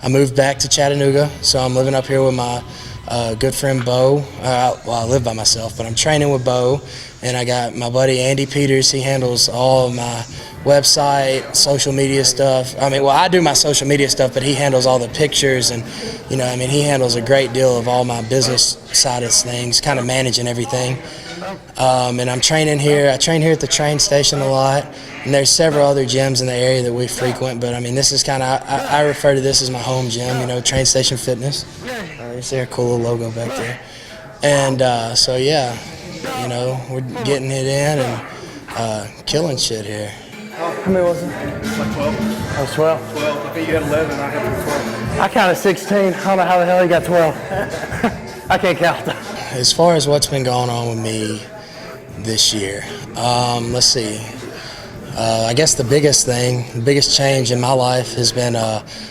I moved back to Chattanooga, so I'm living up here with my good friend Bo. Well, I live by myself, but I'm training with Bo, and I got my buddy Andy Peters. He handles all of my website, social media stuff. I mean, well, I do my social media stuff, but he handles all the pictures, and he handles a great deal of all my business side of things, kind of managing everything. And I'm training here. I train here at the train station a lot, and there's several other gyms in the area that we frequent, but I mean, this is kind of, I refer to this as my home gym, Train Station Fitness. You see our cool little logo back there. And so yeah, we're getting it in and killing shit here. How many was it? Like 12. I was 12? 12. I think you had 11. I had 12. I counted 16. I don't know how the hell he got 12. I can't count them. As far as what's been going on with me this year, let's see. I guess the biggest change in my life has been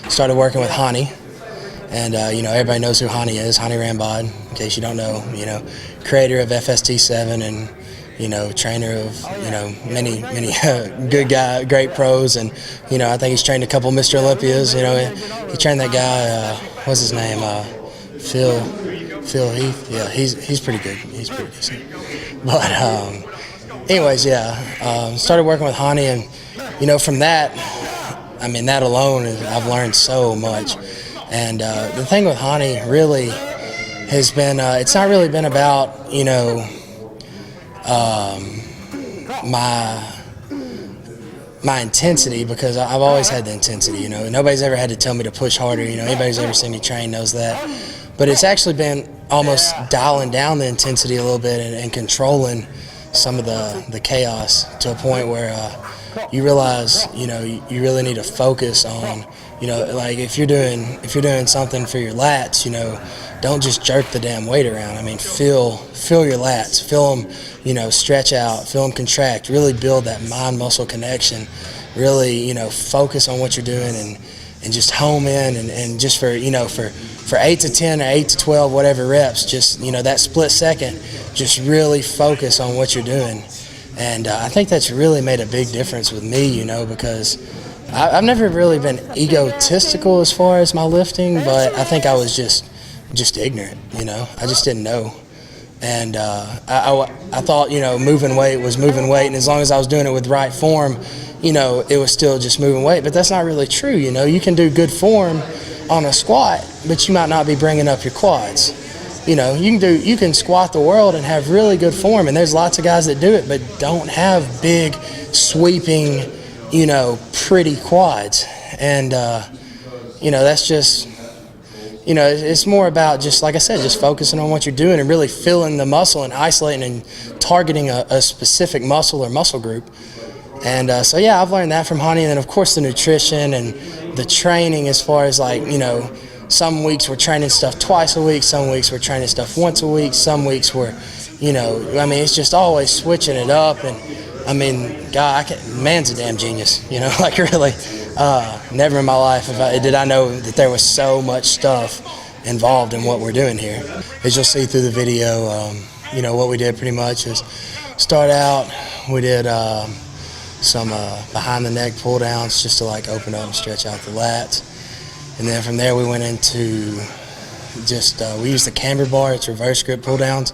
started working with Hani. And, everybody knows who Hani is, Hani Rambod, in case you don't know, creator of FST7 and, trainer of, many good guy, great pros. And, I think he's trained a couple Mr. Olympias. He trained that guy, what's his name, Phil Heath. Yeah, he's pretty good. He's pretty decent. But, anyways, yeah, started working with Hani, and, from that, that alone, I've learned so much. And the thing with Hani really has been, it's not really been about, my intensity, because I've always had the intensity, Nobody's ever had to tell me to push harder, Anybody who's ever seen me train knows that. But it's actually been almost dialing down the intensity a little bit and controlling some of the chaos to a point where you realize, you really need to focus on, like if you're doing something for your lats, don't just jerk the damn weight around. Feel your lats, feel them, stretch out, feel them contract, really build that mind-muscle connection, really, focus on what you're doing and just home in and just for 8 to 10 or 8 to 12, whatever reps, just, that split second, just really focus on what you're doing. And I think that's really made a big difference with me, because I've never really been egotistical as far as my lifting, but I think I was just ignorant, I just didn't know. And I thought, moving weight was moving weight, and as long as I was doing it with right form, it was still just moving weight. But that's not really true, You can do good form on a squat, but you might not be bringing up your quads. You can squat the world and have really good form, and there's lots of guys that do it but don't have big, sweeping, pretty quads. And that's just, it's more about, just like I said, just focusing on what you're doing and really feeling the muscle and isolating and targeting a specific muscle or muscle group. And so yeah, I've learned that from Hani, and then of course the nutrition and the training, as far as like, some weeks we're training stuff twice a week, some weeks we're training stuff once a week, some weeks we're, it's just always switching it up. And God, man's a damn genius, like really. Never in my life did I know that there was so much stuff involved in what we're doing here. As you'll see through the video, what we did pretty much is start out, we did some behind the neck pull downs just to like open up and stretch out the lats. And then from there we went into just, we used the camber bar, it's reverse grip pull downs.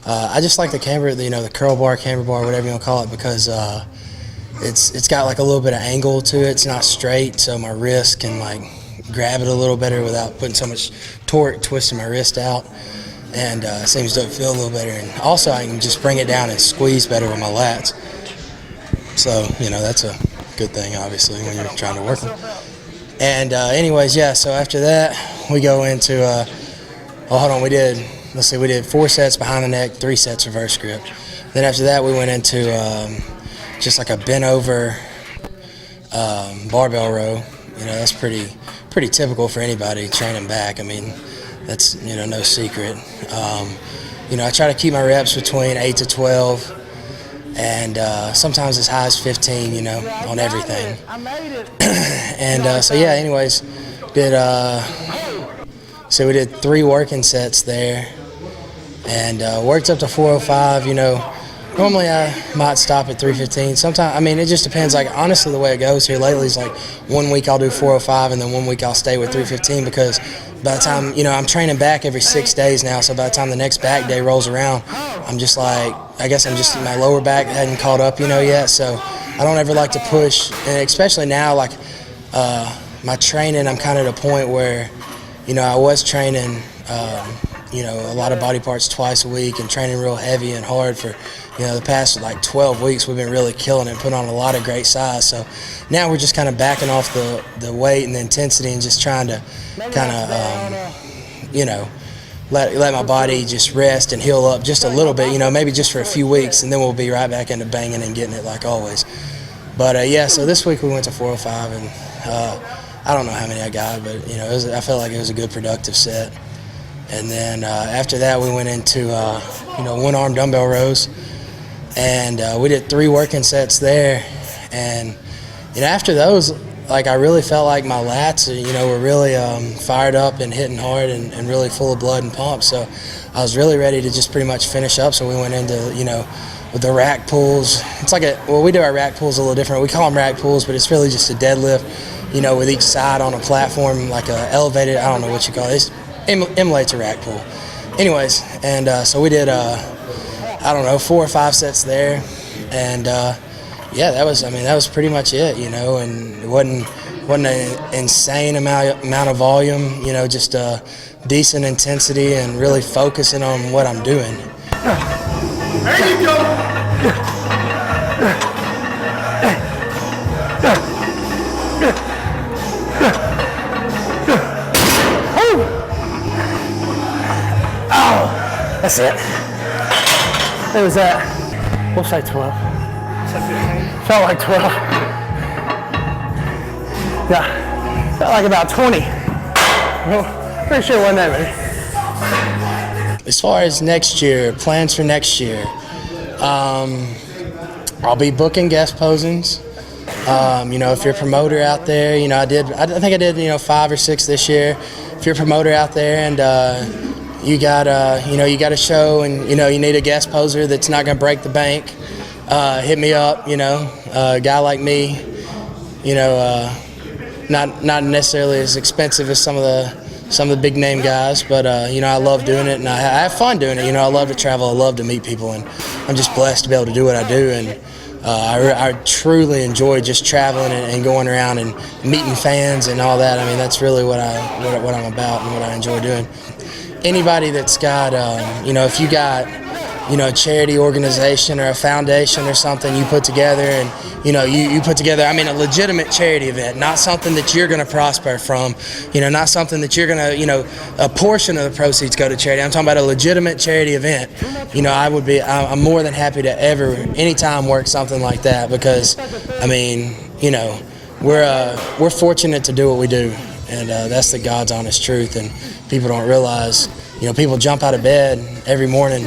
I just like the camber, the curl bar, camber bar, whatever you want to call it, because it's got like a little bit of angle to it. It's not straight, so my wrist can like grab it a little better without putting so much torque, twisting my wrist out. And it seems to feel a little better. And also I can just bring it down and squeeze better with my lats. So, that's a good thing, obviously, when you're trying to work them. And anyways, yeah, so after that, we go into, we did 4 sets behind the neck, 3 sets reverse grip. Then after that, we went into just like a bent over barbell row. That's pretty typical for anybody training back. That's, no secret. I try to keep my reps between 8 to 12. And sometimes as high as 15, on everything. And so yeah, anyways, so we did 3 working sets there, and worked up to 405. Normally I might stop at 315. Sometimes, I mean, it just depends. Like, honestly, the way it goes here lately is like 1 week I'll do 405 and then 1 week I'll stay with 315 because by the time, I'm training back every 6 days now. So by the time the next back day rolls around, I'm just like, I guess I'm just, my lower back hadn't caught up, yet. So I don't ever like to push. And especially now, like my training, I'm kind of at a point where, I was training, a lot of body parts twice a week and training real heavy and hard for, the past like 12 weeks. We've been really killing it, putting on a lot of great size. So now we're just kind of backing off the weight and the intensity and just trying to kind of, let my body just rest and heal up just a little bit, maybe just for a few weeks, and then we'll be right back into banging and getting it like always. But so this week we went to 405, and I don't know how many I got, but I felt like it was a good productive set. And then after that we went into one-arm dumbbell rows, and we did 3 working sets there. And after those, like, I really felt like my lats were really fired up and hitting hard and really full of blood and pump. So I was really ready to just pretty much finish up. So we went into with the rack pulls. It's like we do our rack pulls a little different. We call them rack pulls, but it's really just a deadlift with each side on a platform, like a elevated, I don't know what you call it. It emulates a rack pull. Anyways, and so we did 4 or 5 sets there, and that was pretty much it, and it wasn't an insane amount of volume, just decent intensity and really focusing on what I'm doing. There you go. That's it. It was we'll say 12. Felt like 12. Yeah, felt like about 20. Well, pretty sure it wasn't that many. As far as next year, plans for next year, I'll be booking guest posings. If you're a promoter out there, I think I did 5 or 6 this year. If you're a promoter out there and you got a show and you need a guest poser that's not going to break the bank, hit me up. A guy like me, not necessarily as expensive as some of the big name guys, but I love doing it and I have fun doing it. I love to travel, I love to meet people, and I'm just blessed to be able to do what I do. And I truly enjoy just traveling and going around and meeting fans and all that. I mean, that's really what I'm about and what I enjoy doing. Anybody that's got, if you got, a charity organization or a foundation or something you put together, and you put together, a legitimate charity event, not something that you're going to prosper from, not something that you're going to, a portion of the proceeds go to charity. I'm talking about a legitimate charity event. I'm more than happy to anytime work something like that, because we're fortunate to do what we do, and that's the God's honest truth. And people don't realize, people jump out of bed every morning.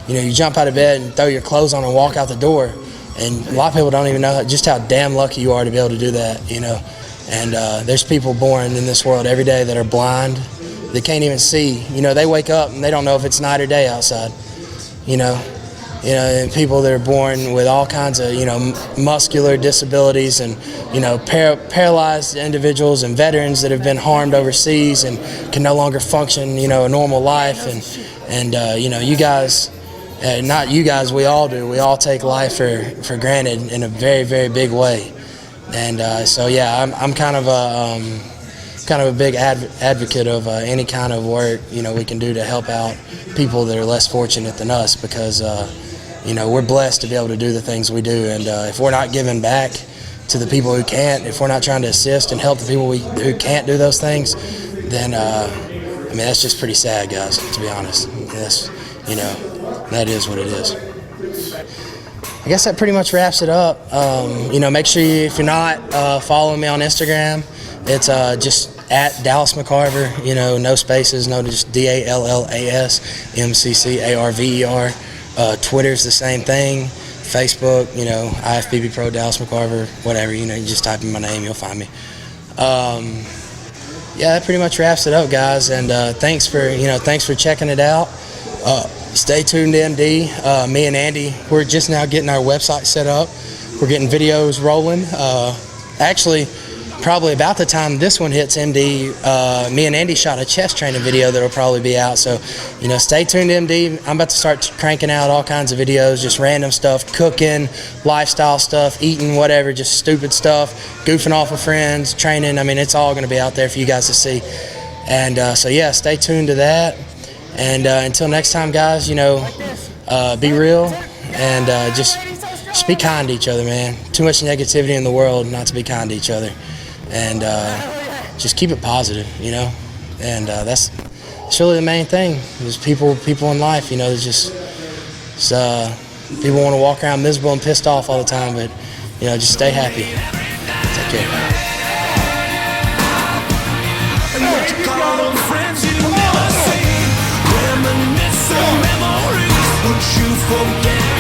You jump out of bed and throw your clothes on and walk out the door, and a lot of people don't even know just how damn lucky you are to be able to do that. And there's people born in this world every day that are blind, they can't even see. They wake up and they don't know if it's night or day outside. And people that are born with all kinds of muscular disabilities, and paralyzed individuals and veterans that have been harmed overseas and can no longer function a normal life. And you guys, not you guys, we all do. We all take life for granted in a very, very big way. And I'm kind of a big advocate of any kind of work we can do to help out people that are less fortunate than us, because we're blessed to be able to do the things we do. And if we're not giving back to the people who can't, if we're not trying to assist and help the people who can't do those things, then that's just pretty sad, guys, to be honest. Yes, that is what it is. I guess that pretty much wraps it up. Make sure if you're not following me on Instagram, it's just at Dallas McCarver. No spaces, no, just DALLAS MCCARVER. Twitter's the same thing. Facebook, IFBB Pro Dallas McCarver, whatever. You just type in my name, you'll find me. That pretty much wraps it up, guys. And thanks for checking it out. stay tuned to MD. Me and Andy, we're just now getting our website set up. We're getting videos rolling. Actually, probably about the time this one hits MD, me and Andy shot a chest training video that'll probably be out. So, you know, stay tuned to MD. I'm about to start cranking out all kinds of videos, just random stuff, cooking, lifestyle stuff, eating, whatever, just stupid stuff, goofing off with friends, training. I mean, it's all going to be out there for you guys to see. And so, yeah, stay tuned to that. And until next time, guys, you know, be real and just be kind to each other, man. Too much negativity in the world not to be kind to each other. And just keep it positive, you know. And that's really the main thing. Is people in life, you know. There's just people want to walk around miserable and pissed off all the time, but you know, just stay happy. Take care. Memories, would you forget?